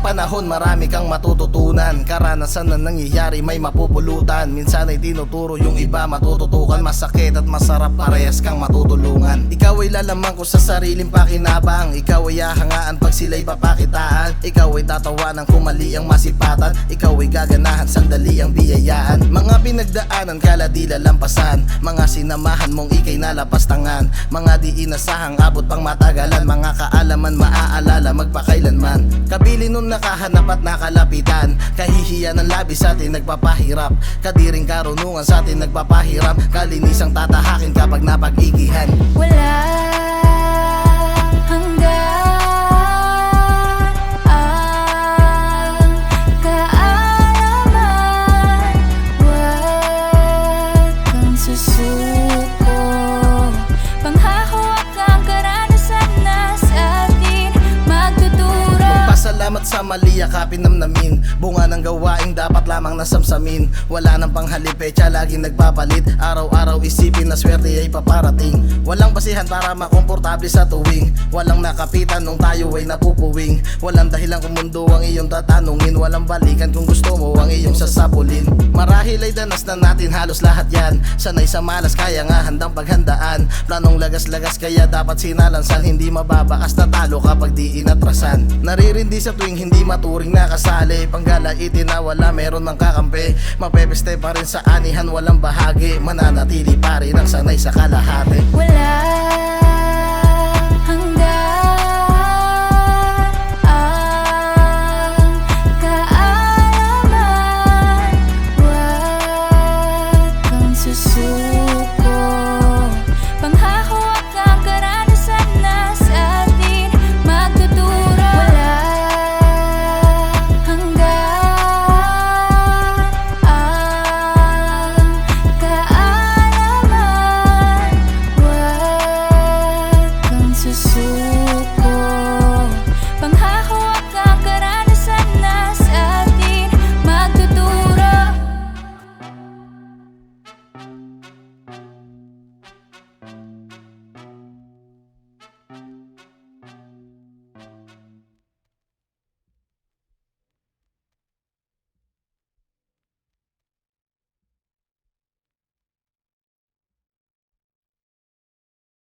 panahon marami kang matututunan. Karanasan na nangyayari may mapupulutan. Minsan ay tinuturo yung iba matututukan. Masakit at masarap parehas kang matutulungan. Ikaw ay lalaman ko sa sariling pakinabang. Ikaw ay hahangaan pag sila'y papakitaan. Ikaw ay tatawanan kung mali ang masipatan. Ikaw ay gaganahan sandali ang biyayaan. Mga pinagdaanan kala di lalampasan. Mga sinamahan mong ikay nalapastangan. Mga di inasahang abot pang matagalan. Mga kaalaman maaalala magpakailanman. Kabili nun nakahanap at nakalapitan. Kahihiyan ng labi sa atin nagpapahirap. Kadiring karunungan sa atin nagpapahiram. Kalinisang tatahakin kapag napag-igihan. Wala hanggan ang kaalaman. Huwag kang susuko. Panghahawak ang karanasan na sa atin magtuturo. Salamat sa mali yakapin namnamin. Bunga ng gawaing dapat lamang nasamsamin. Wala nang panghalipecha, laging nagpapalit. Araw-araw isipin na swerte ay paparating. Walang basihan para makomportable sa tuwing. Walang nakapitan nung tayo ay napupuwing. Walang dahilan kung mundo ang iyong tatanungin. Walang balikan kung gusto mo ang iyong sasapulin. Marahil ay danas na natin halos lahat yan. Sanay sa malas kaya nga handang paghandaan. Planong lagas-lagas kaya dapat sinalansan. Hindi mababakas na talo kapag di inatrasan. Naririndi sa tuwing hindi maturing nakasali. Panggalaitin na wala meron ng kakampi. Mapepeste pa rin sa anihan walang bahagi. Mananatili pa rin ang sanay sa kalahati. Wala